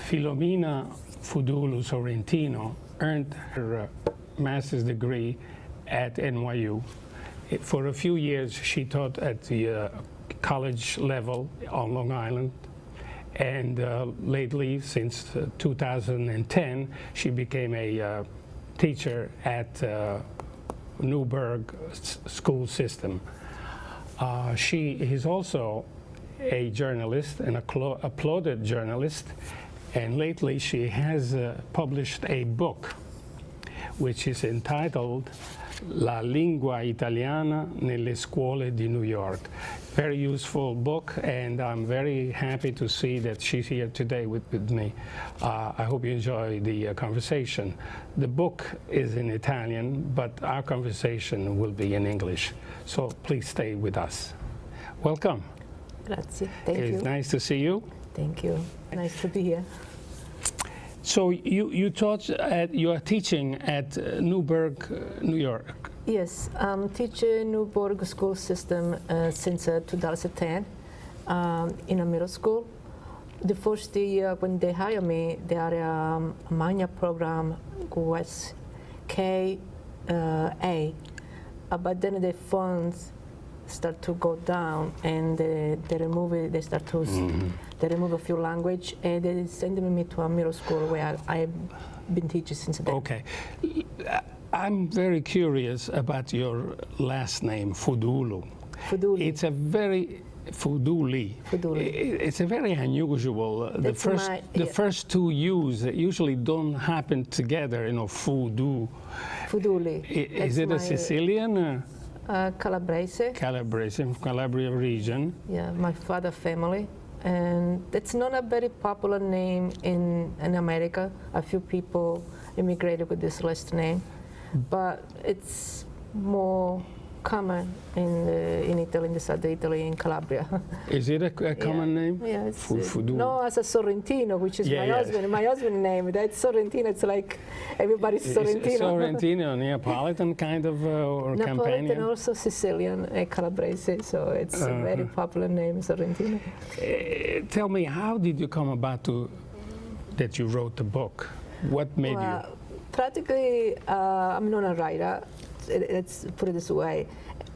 Filomena Fudulu Sorrentino earned her master's degree at NYU. For a few years, she taught at the college level on Long Island. And lately, since 2010, she became a teacher at Newburgh school system. She is also a journalist, an applauded journalist, and lately she has published a book which is entitled La lingua italiana nelle scuole di New York. Very useful book, and I'm very happy to see that she's here today with me. I hope you enjoy the conversation. The book is in Italian, but our conversation will be in English. So please stay with us. Welcome. Grazie. Thank you. It's nice to see you. Thank you. Nice to be here. So you are teaching at Newburgh, New York. Yes, I'm teaching Newburgh school system since 2010 in a middle school. The first year when they hired me, they had a minor program was KA, but then the funds start to go down, and they remove it. They start to they remove a few language, and they send me to a middle school where I've been teaching since then. Okay, I'm very curious about your last name, Fudulu. Fuduli. It's a very Fuduli. Fuduli. It's a very unusual. The first two U's usually don't happen together. You know, Fudu. Fuduli. Is it a Sicilian? Calabrese. Calabrese, from Calabria region. Yeah, my father family. And it's not a very popular name in America. A few people immigrated with this last name, but it's more common in Italy, in the south of Italy, in Calabria. Is it a common name? Yeah, it's no, as a Sorrentino, which is my husband. My husband's name. That's Sorrentino. It's like everybody's Sorrentino. Sorrentino, Neapolitan kind of or Neapolitan, Campanian? also Sicilian, Calabrese. So it's a very popular name, Sorrentino. Tell me, how did you come about that you wrote the book? What made you? Practically, I'm not a writer. Let's put it this way.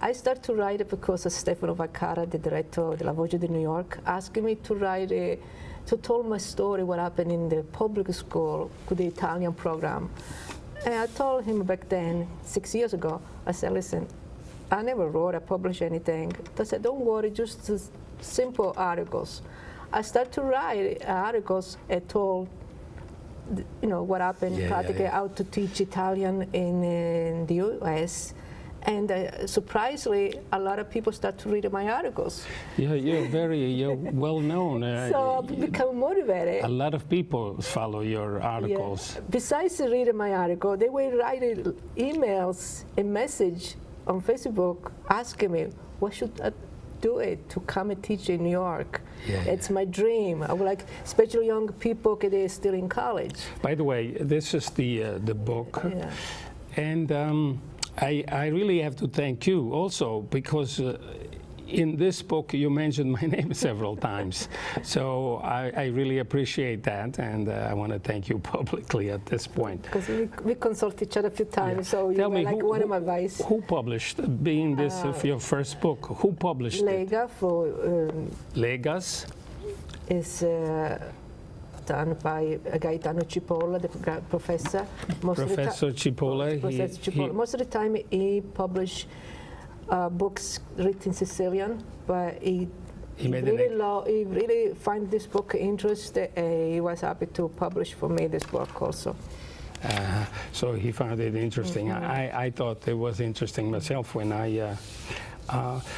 I started to write it because Stefano Vaccara, the director of La Voce di New York, asked me to write to tell my story, what happened in the public school with the Italian program. And I told him back then, 6 years ago, I said, listen, I never wrote or published anything. I said, don't worry, just simple articles. I started to write articles and told what happened, practically how to teach Italian in the US. And surprisingly, a lot of people start to read my articles. Yeah, you're well known. So I become motivated. A lot of people follow your articles. Yeah. Besides reading my article, they were writing emails and message on Facebook asking me, what should I do it to come and teach in New York? It's my dream. I would like, especially young people, because they're still in college. By the way, this is the book, and I really have to thank you also, because in this book you mentioned my name several times. So I really appreciate that, and I want to thank you publicly at this point. Because we consult each other a few times, so you were like one of my advice. Who published, being this your first book, who published Lega it? For Legas is done by Gaetano Cipolla, the professor. Professor Cipolla. Most of the time he published books written in Sicilian, but he really find this book interesting. He was happy to publish for me this book also. So he found it interesting. I thought it was interesting myself when I.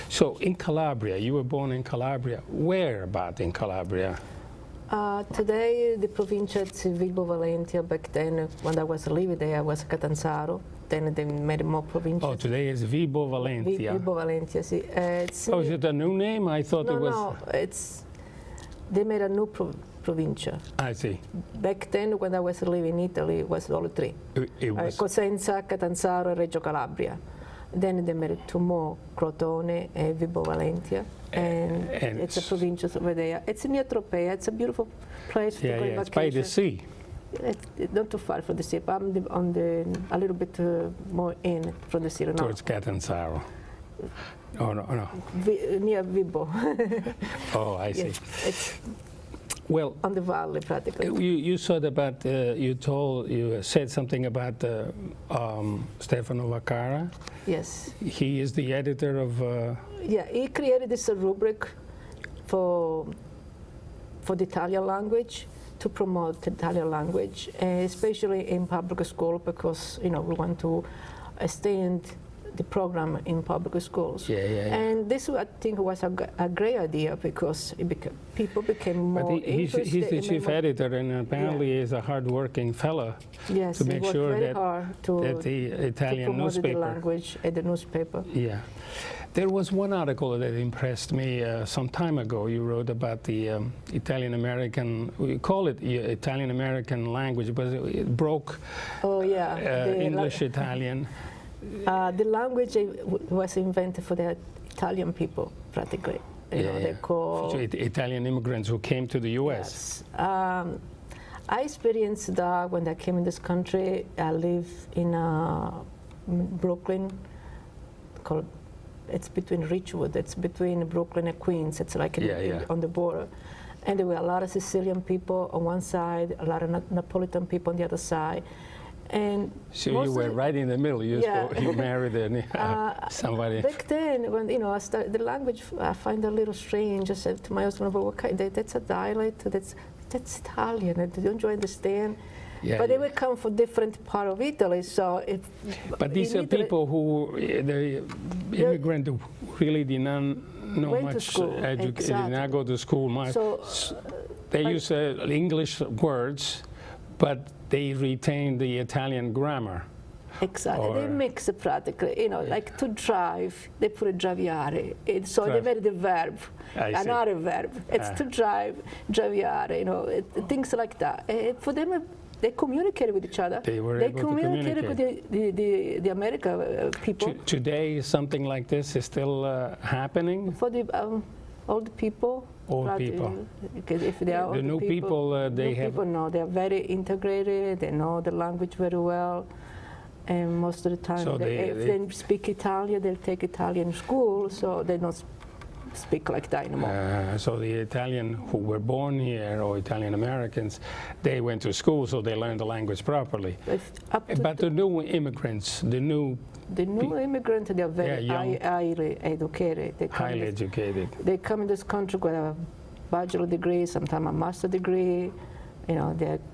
So in Calabria, you were born in Calabria. Where about in Calabria? Today, the provincia is Vibo Valentia. Back then, when I was living there, I was Catanzaro. Then they made more provincias. Oh, today is Vibo Valentia. Vibo Valentia, sì. Is it a new name? I thought it was... No, they made a new provincia. I see. Back then, when I was living in Italy, it was only three. It was... Cosenza, Catanzaro, and Reggio Calabria. Then they made two more, Crotone and Vibo Valentia. And it's a provincial over there. It's near Tropea. It's a beautiful place to go on vacation. It's by the sea. It's not too far from the sea, but I'm a little bit more in from the sea. No. Towards Catanzaro. Oh, no. Near Vibo. Oh, I see. Yes, it's well, on the valley, practically. You said about, you said something about Stefano Vaccara. Yes. He is the editor of... Yeah, he created this rubric for the Italian language, to promote the Italian language, especially in public school, because we want to extend the program in public schools. Yeah. And this, I think, was a great idea, because people became more interested. He's the chief editor, and apparently he's a hard-working fella. Yes, to make sure that the Italian newspaper, the language at the newspaper. Yeah. There was one article that impressed me some time ago. You wrote about the Italian-American, we call it Italian-American language, but it broke English-Italian. The language was invented for the Italian people, practically. They call Italian immigrants who came to the U.S. Yes. I experienced that when I came in this country. I live in Brooklyn, it's between Ridgewood, it's between Brooklyn and Queens, it's like on the border. And there were a lot of Sicilian people on one side, a lot of Napolitan people on the other side. And so you were right in the middle. You married somebody. Back then, when I started the language, I find a little strange. I said to my husband, "Well, that's a dialect. That's Italian. I don't you understand?" Yeah, but they would come from different part of Italy, so But these are people who the immigrant who really did not know much education, did not go to school much. So they use English words, but they retain the Italian grammar. Exactly. They mix it practically. Like to drive, they put a draviare. So they made the verb, another verb. It's to drive, draviare. Things like that. For them, they communicated with each other. They were able to communicate with the American people. Today, something like this is still happening? For the old people. Old people. Because if they are the new people, they know they are very integrated. They know the language very well, and most of the time, if they speak Italian, they'll take Italian school, so they don't speak like that anymore. So the Italian who were born here, or Italian Americans, they went to school, so they learned the language properly. But the new immigrants, the new immigrants, they are very highly educated. Highly educated. They come in this country with a bachelor degree, sometimes a master degree.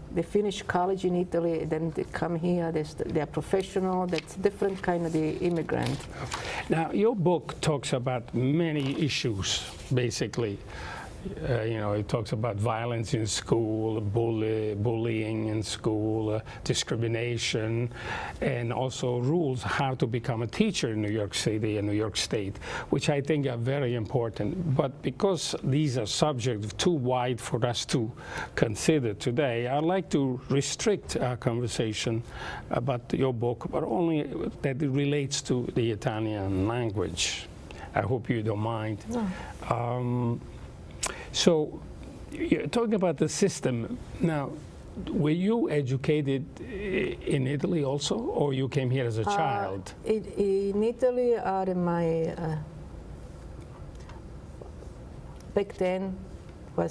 They finish college in Italy, then they come here. They're professional. That's different kind of the immigrant. Now, your book talks about many issues, basically. It talks about violence in school, bullying in school, discrimination, and also rules how to become a teacher in New York City and New York State, which I think are very important. But because these are subjects too wide for us to consider today, I'd like to restrict our conversation about your book, but only that it relates to the Italian language. I hope you don't mind. No. So, you're talking about the system. Now, were you educated in Italy also, or you came here as a child? In Italy, back then,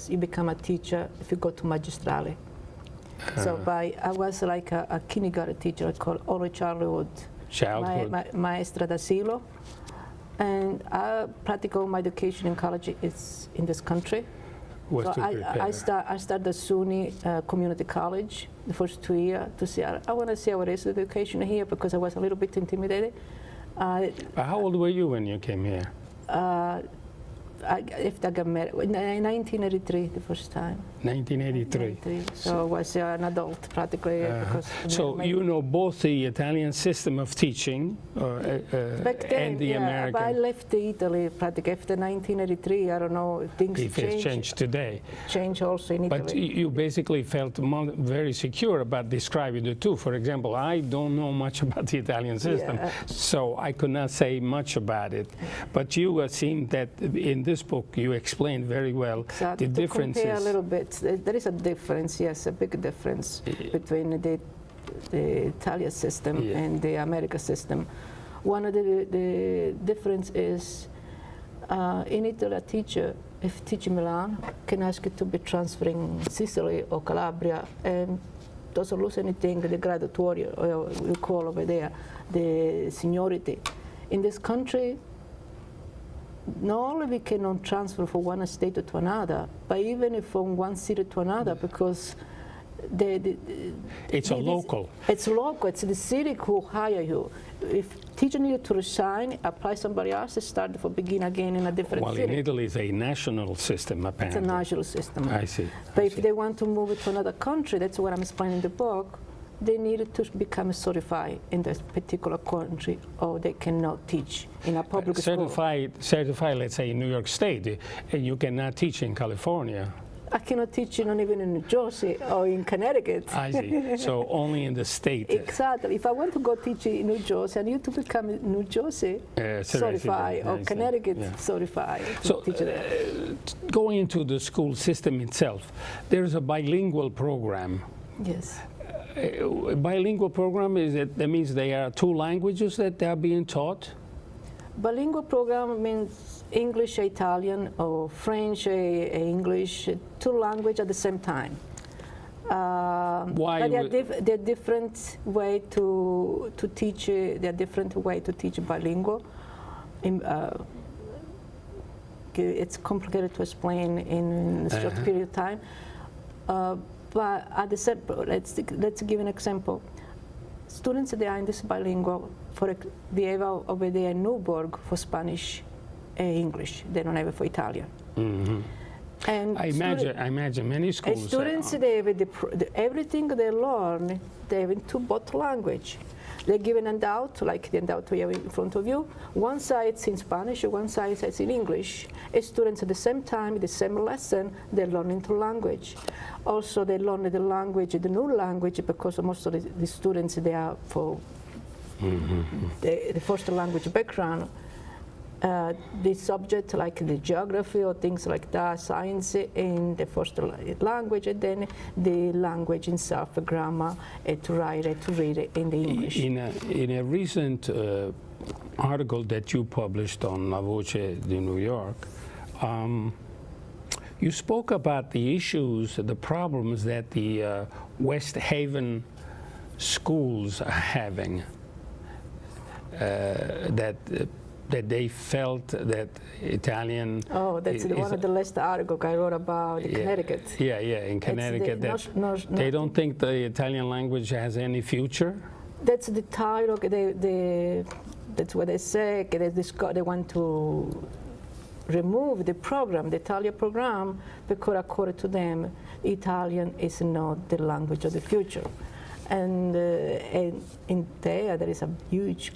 you become a teacher if you go to magistrale. So I was like a kindergarten teacher called early childhood. Maestra d'asilo. And I practically all my education in college is in this country. So I started the SUNY Community College the first 2 years to see. I want to see how it is education here, because I was a little bit intimidated. How old were you when you came here? I after I got married, in 1983, the first time. 1983. So I was an adult practically. Because So you know both the Italian system of teaching back then, and the American. But I left Italy practically after 1983. I don't know if things If it's changed today. Change also in Italy. But you basically felt very secure about describing the two. For example, I don't know much about the Italian system, so I could not say much about it. But you seem that in this book you explained very well Exactly. the To differences. compare a little bit, there is a difference, yes, a big difference between the Italian system and the American system. One of the difference is in Italy, a teacher, if teaching Milan, can ask you to be transferring Sicily or Calabria and doesn't lose anything, the graduatory, or we call over there, the seniority. In this country, not only we cannot transfer from one state to another, but even from one city to another, because it's local. It's local. It's the city who hire you. If teacher needed to resign, apply somebody else, start from begin again in a different city. Well, in Italy, it's a national system, apparently. It's a national system. I see. But if they want to move it to another country, that's what I'm explaining in the book, they needed to become certified in that particular country, or they cannot teach in a public school. Certified, let's say, in New York State, and you cannot teach in California. I cannot teach not even in New Jersey or in Connecticut. I see. So only in the state. Exactly. If I want to go teach in New Jersey, I need to become New Jersey certified or Connecticut certified. So going into the school system itself, there's a bilingual program. Yes. Bilingual program, that means there are two languages that are being taught? Bilingual program means English, Italian, or French, English, two languages at the same time. Why? But they're different way to teach. They're different way to teach bilingual. It's complicated to explain in a short period of time. But at the same, let's give an example. Students that are in this bilingual, we have over there in Newburgh for Spanish and English. They don't have it for Italian. Mm-hmm. And I imagine many schools. Students, they have everything they learn, they have into both language. They're given a handout, like the handout we have in front of you. One side is in Spanish, one side is in English. Students at the same time, the same lesson, they learn into language. Also, they learn the language, the new language, because most of the students, they are for the first language background. The subject like the geography or things like that, science in the first language, and then the language itself, grammar, to write it, to read it in the English. In a recent article that you published on La Voce di New York, you spoke about the issues, the problems that the West Haven schools are having, that they felt that Italian... Oh, that's one of the last articles I wrote about Connecticut. Yeah, in Connecticut. They don't think the Italian language has any future? That's the title. That's what they say. They want to remove the program, the Italian program, because according to them, Italian is not the language of the future. And in there is a huge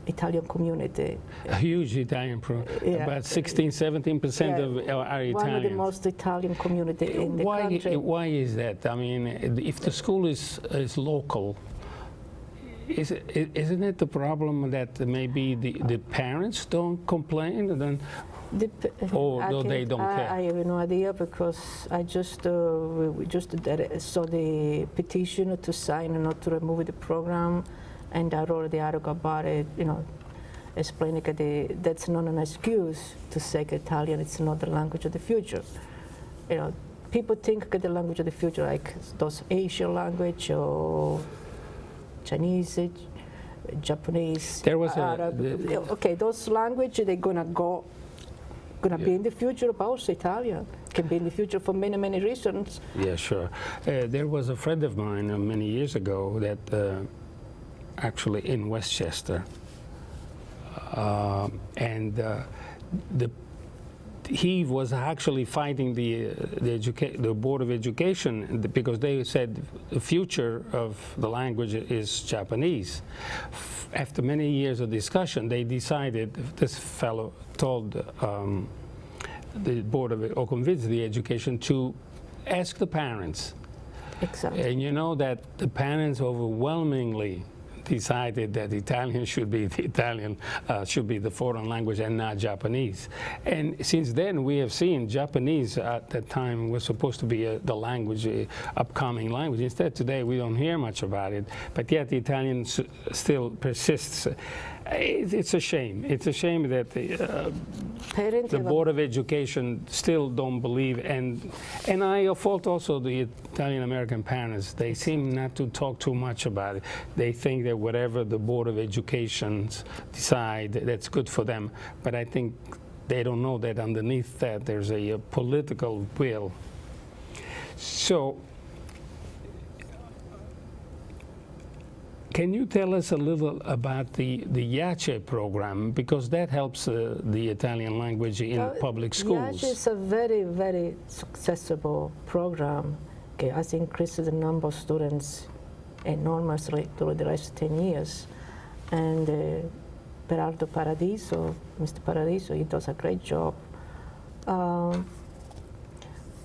Italian community. A huge Italian about 16–17% of are Italians. One of the most Italian community in the country. Why is that? I mean, if the school is local, isn't it the problem that maybe the parents don't complain? Then, or they don't care? I have no idea, because I just we just saw the petition to sign not to remove the program. And I wrote the article about it, explaining that that's not an excuse to say Italian it's not the language of the future. People think that the language of the future, like those Asian language or Chinese, Japanese, there was Arab. Okay, those language they're gonna be in the future, but also Italian can be in the future for many, many reasons. Yeah, sure. There was a friend of mine many years ago that. Actually in Westchester, and the he was actually fighting the Board of Education because they said the future of the language is Japanese. After many years of discussion, they decided, this fellow told the Board of, or convinced the education to ask the parents. Exactly. And you know that the parents overwhelmingly decided that Italian should be the foreign language and not Japanese. And since then, we have seen Japanese at that time was supposed to be the language, upcoming language. Instead, today we don't hear much about it, but yet the Italian still persists. It's a shame. It's a shame that the Board of Education still don't believe, and I fault also the Italian American parents. They seem not to talk too much about it. They think that whatever the Board of Education decide, that's good for them. But I think they don't know that underneath that there's a political will. So, can you tell us a little about the YACE program, because that helps the Italian language in public schools? YACE is a very, very successful program. Okay, has increased the number of students enormously during the last 10 years. And Mr. Paradiso, he does a great job.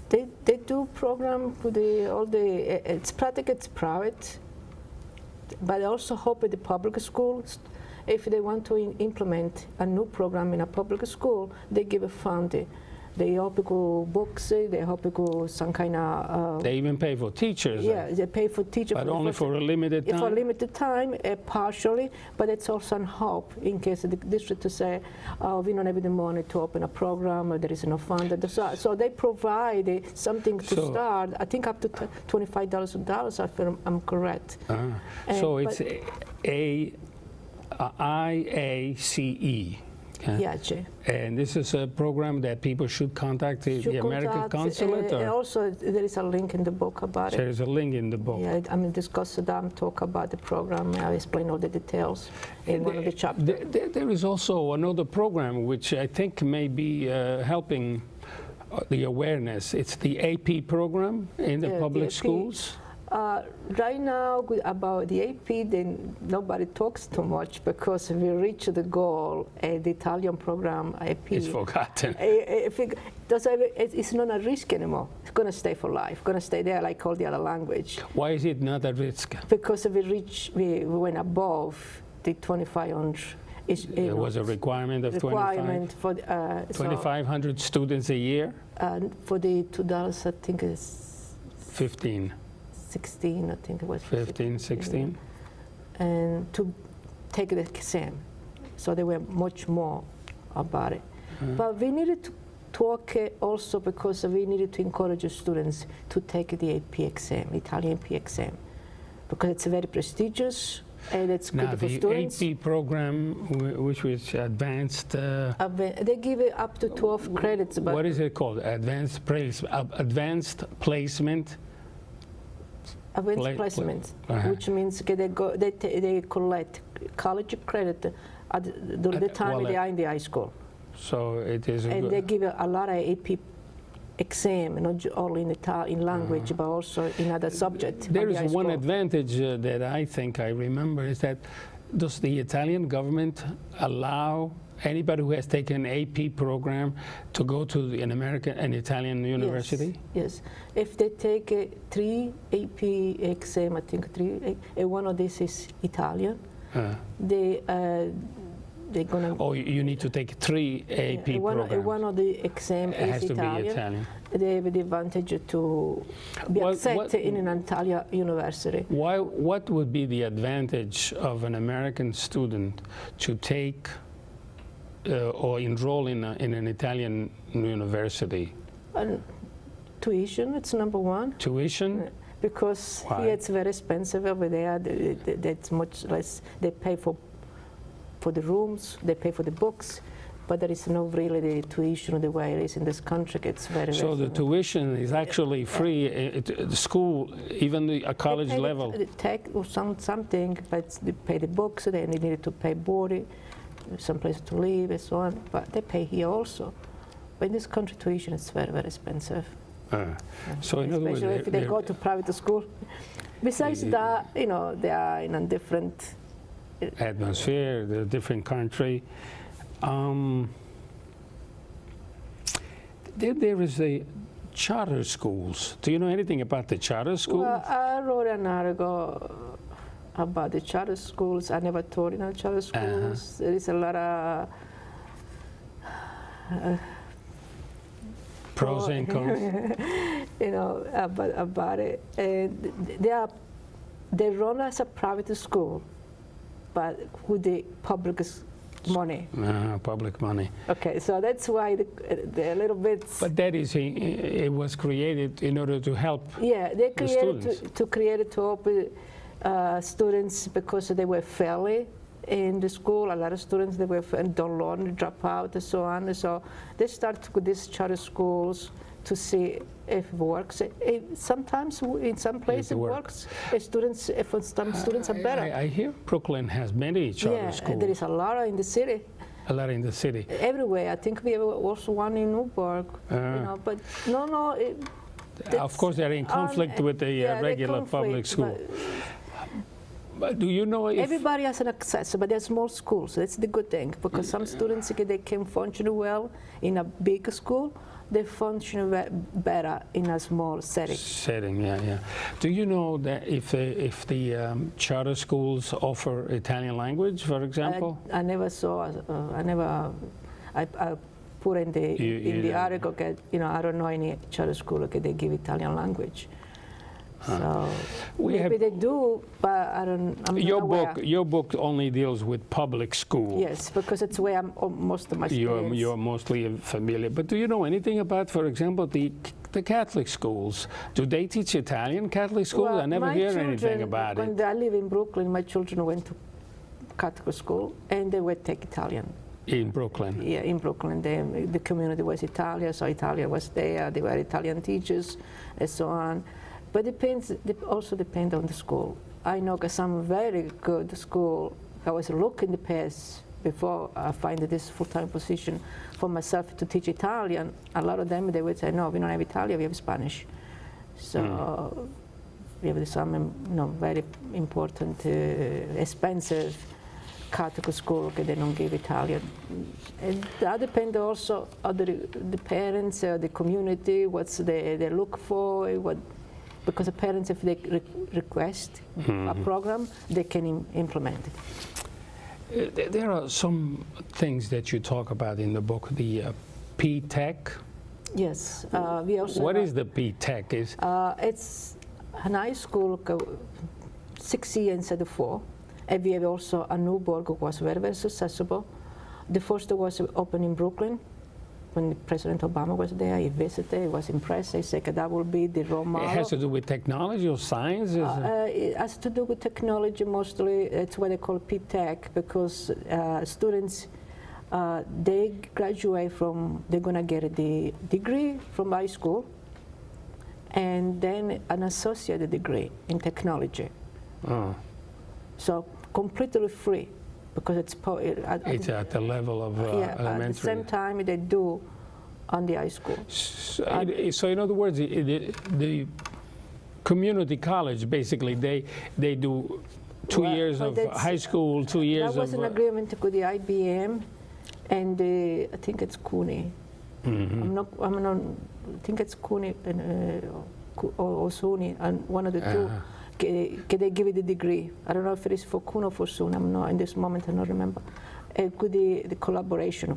They do program with it's practically it's private, but I also hope at the public schools, if they want to implement a new program in a public school, they give a fund. They help go books, they help go some kind of... they even pay for teachers. Yeah, they pay for teachers. But only for a limited time? For a limited time, partially, but it's also an help in case the district to say, oh, we don't have the money to open a program, or there is no fund. So they provide something to start, I think up to $25 if I'm correct. So it's IACE. YACE. And this is a program that people should contact the American consulate? Also, there is a link in the book about it. There is a link in the book. Yeah, I mean, discuss them, talk about the program. I explain all the details in one of the chapters. There is also another program which I think may be helping the awareness. It's the AP program in the public schools. Right now, about the AP, then nobody talks too much because we reached the goal. The Italian program AP is forgotten. It's not a risk anymore. It's going to stay for life. It's going to stay there like all the other language. Why is it not a risk? Because we went above the 2,500. There was a requirement of 2,500 students a year? For the $2, I think it's 16, I think it was 15, 16, and to take the exam. So they were much more about it. But we needed to talk also because we needed to encourage students to take the AP exam, Italian AP exam, because it's very prestigious and it's good for students. The AP program, which was advanced... they give it up to 12 credits. But what is it called? Advanced placement? Advanced placement, which means they collect college credit at the time they are in the high school. So it is. And they give a lot of AP exam, not only in language, but also in other subjects. There is one advantage that I think I remember is that does the Italian government allow anybody who has taken an AP program to go to an Italian university? Yes. If they take 3 AP exam, I think 3, one of these is Italian, they're gonna... Oh, you need to take 3 AP programs. One of the exam is Italian. They have the advantage to be accepted in an Italian university. What would be the advantage of an American student to take or enroll in an Italian university? Tuition, it's number one. Tuition? Because here it's very expensive over there. That's much less. They pay for the rooms, they pay for the books, but there is no really the tuition the way it is in this country. It's very so the tuition is actually free. The school, even a college level. They take something, but they pay the books. They needed to pay board, some place to live, and so on. But they pay here also. But in this country, tuition is very, very expensive. So in other words, Especially if they go to private school. Besides that, you know, they are in a different atmosphere, the different country. There is a charter schools. Do you know anything about the charter schools? Well, I wrote an article about the charter schools. I never taught in charter schools. There is a lot of pros and cons. you know, about it. And they run as a private school, but with the public money. Public money. Okay, so that's why they're a little bit. But that is, it was created in order to help. Yeah, they created students. to create it to help students because they were failing in the school. A lot of students they were don't learn, drop out, and so on. So they start with these charter schools to see if it works. Sometimes in some places it works. Students, some students are better. I hear Brooklyn has many charter schools. There is a lot in the city. A lot in the city. Everywhere. I think we have also one in Newburgh. You know, but no. Of course, they're in conflict with the regular public school. But do you know if everybody has an access, but they're small schools. That's the good thing because some students they can function well in a big school. They function better in a small setting. Yeah. Do you know that if the charter schools offer Italian language, for example? I never saw. I put in the article. You know, I don't know any charter school that they give Italian language. So maybe they do, but I don't. I'm not aware. Your book only deals with public school. Yes, because it's where most of my students. You're mostly familiar. But do you know anything about, for example, the Catholic schools? Do they teach Italian Catholic schools? Well, I never hear anything about it. When I live in Brooklyn, my children went to Catholic school, and they would take Italian. In Brooklyn? Yeah, in Brooklyn. The community was Italian, so Italian was there. They were Italian teachers, and so on. But it also depends on the school. I know some very good school. I was looking the past before I find this full-time position for myself to teach Italian. A lot of them, they would say, no, we don't have Italian, we have Spanish. So we have some very important, expensive Catholic school that they don't give Italian. And that depends also on the parents, the community, what they look for, because the parents, if they request a program, they can implement it. There are some things that you talk about in the book, the P-Tech. Yes, we also. What is the P-Tech? It's an high school, 6 years instead of 4. And we have also a Newburgh who was very, very successful. The first was open in Brooklyn. When President Obama was there, he visited, he was impressed. He said that will be the role model. It has to do with technology or science? It has to do with technology mostly. It's what they call P-Tech because students, they graduate from, they're going to get the degree from high school and then an associate degree in technology. So completely free. Because it's at the level of elementary. At the same time they do on the high school. So in other words, the community college, basically, they do 2 years of high school, 2 years of... That was an agreement with the IBM and I think it's CUNY. I think it's CUNY or SUNY, and one of the two. Can they give you the degree? I don't know if it is for CUNY or for SUNY. I'm not in this moment. I don't remember. With the collaboration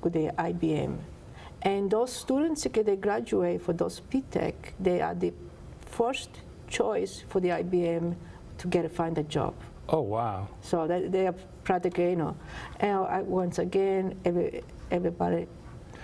with the IBM, and those students, if they graduate for those P-Tech, they are the first choice for the IBM to find a job. Oh wow! So they are practically, and once again, everybody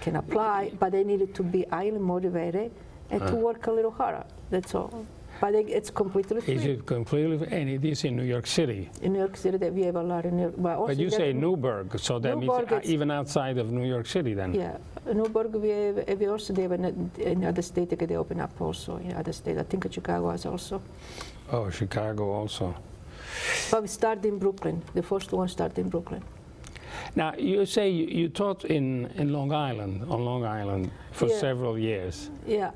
can apply, but they need to be highly motivated and to work a little harder. That's all. But it's completely free. Is it completely free? And it is in New York City? In New York City, we have a lot in New York. But you say Newburgh, so that means even outside of New York City then? Yeah, Newburgh, we also have in other states they open up also, in other states. I think Chicago has also. Oh, Chicago also. But we started in Brooklyn. The first one started in Brooklyn. Now, you say you taught in Long Island, on Long Island, for Yeah. several years. Yeah,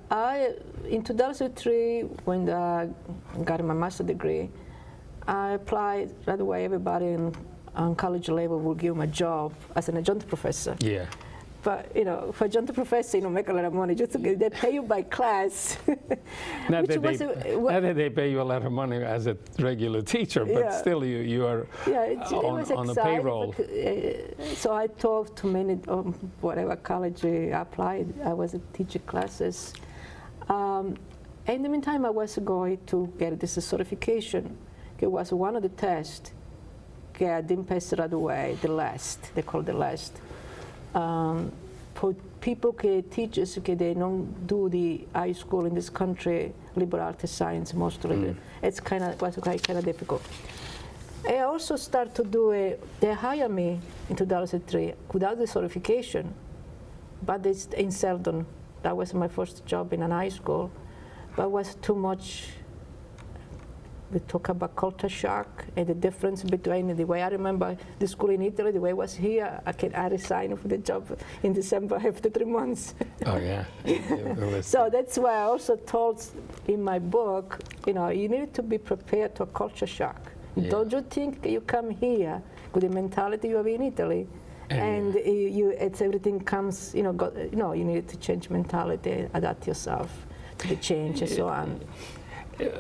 in 2003, when I got my master's degree, I applied right away. Everybody on college level will give me a job as an adjunct professor. Yeah. But, you know, for adjunct professor, you know, make a lot of money. Just they pay you by class. Not Which that they pay you a lot of money as a regular teacher, but Yeah. still you are Yeah, it was on the exciting, payroll. so I taught to many, whatever college I applied. I was teaching classes. In the meantime, I was going to get this certification. It was one of the tests. Okay, I didn't pass it right away, the last, they call it the last. For people, teachers, they don't do the high school in this country, liberal arts, science, mostly. It's was kind of difficult. I also started to do they hired me in 2003 without the certification, but it's in Seldon. That was my first job in an high school, but it was too much. We talk about culture shock and the difference between the way I remember the school in Italy, the way it was here. I resigned for the job in December after 3 months. Oh, yeah. So that's why I also told in my book, you know, you need to be prepared to a culture shock. Yeah. Don't you think you come here with the mentality you have in Italy, and everything comes, you know, you need to change mentality, adapt yourself to the change and so on.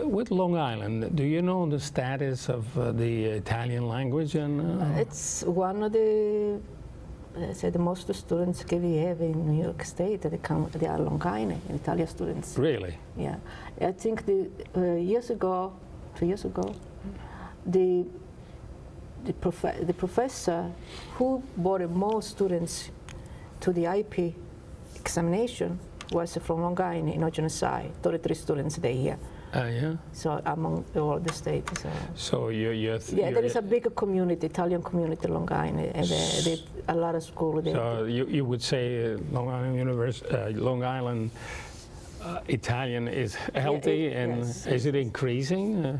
With Long Island, do you know the status of the Italian language? It's one of the, the most students we have in New York State. They are Long Island, Italian students. Really? Yeah, I think 2 years ago, the professor who brought more students to the IP examination was from Long Island in Ocean Side. 33 students there here. Yeah. So among all the states. So there is a big community, Italian community, Long Island, and a lot of schools. So you would say Long Island Long Island Italian is healthy, and yes, is it increasing?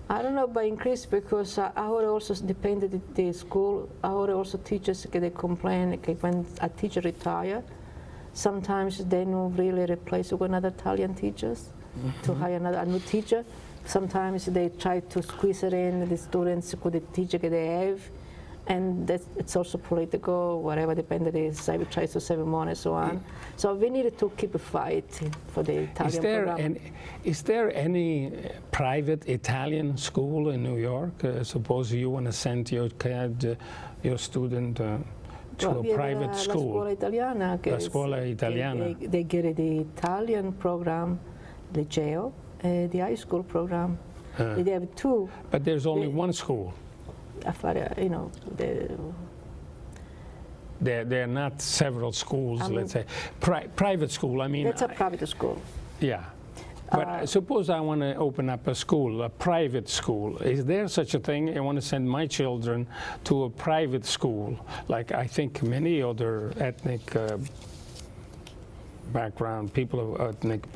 I don't know about increase because our also depended the school. Our also teachers they complain when a teacher retire, sometimes they don't really replace with another Italian teachers. To hire a new teacher. Sometimes they try to squeeze it in the students with the teacher they have, and it's also political, whatever, depending on the try to save money and so on. So we needed to keep a fight for the Italian program. Is there any private Italian school in New York? Suppose you want to send your kid, your student to a private school. La Scuola Italiana. La Scuola Italiana. They get the Italian program, Liceo, the high school program. They have two. But there's only one school. You know, there are not several schools, let's say. Private school, I mean. That's a private school. Yeah. But suppose I want to open up a school, a private school. Is there such a thing? I want to send my children to a private school, like I think many other ethnic background, people of ethnic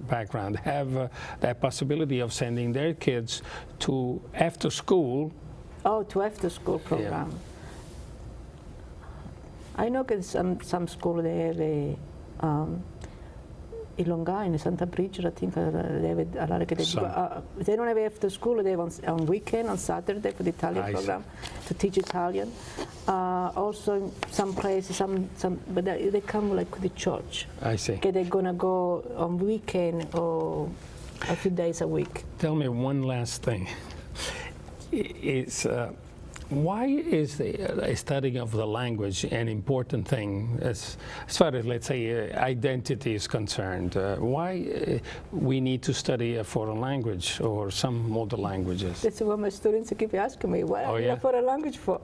background have that possibility of sending their kids to after school. Oh, to after school program. Yeah. I know that some school they have a in Long Island, Santa Bridget, I think they have they don't have after school. They have on weekend, on Saturday for the Italian program to teach Italian. Also, some places, but they come like to the church. I see. Okay, they're gonna go on weekend or a few days a week. Tell me one last thing. Why is the studying of the language an important thing as far as, let's say, identity is concerned? Why we need to study a foreign language or some other languages? That's what my students keep asking me. What are you a foreign language for?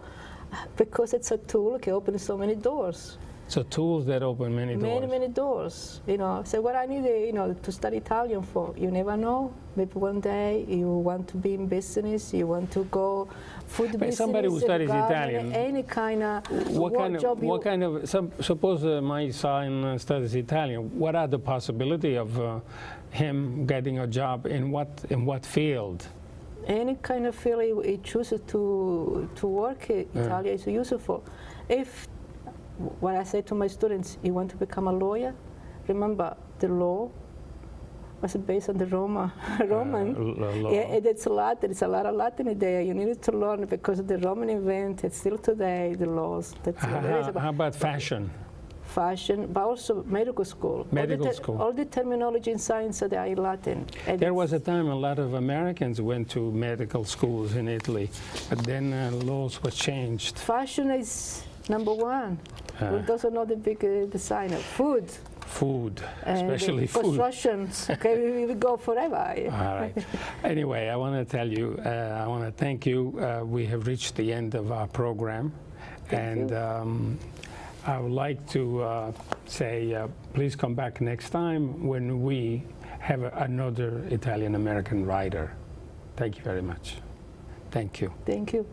Because it's a tool that opens so many doors. So tools that open many doors. Many doors. You know, so what I need, to study Italian for, you never know. Maybe one day you want to be in business, you want to go food business. Somebody who studies garden, Italian. Any kind of what kind of suppose my son studies Italian. What are the possibility of him getting a job in what field? any kind of field he chooses to work, Italia is useful. If what I say to my students, you want to become a lawyer, remember the law was based on the Roman. Law. Yeah, it's Latin. It's a lot of Latin there. You need to learn because the Roman invented still today the laws. That's How about fashion? Fashion, but also medical school. Medical school. All the terminology in science are in Latin. And There was a time a lot of Americans went to medical schools in Italy, but then laws were changed. fashion is number one. Who doesn't know the big designer? Food. Food, And especially food. constructions. Okay, we go forever. All right. Anyway, I want to tell you, I want to thank you. We have reached the end of our program. Thank you. I would like to say, please come back next time when we have another Italian-American writer. Thank you very much. Thank you. Thank you.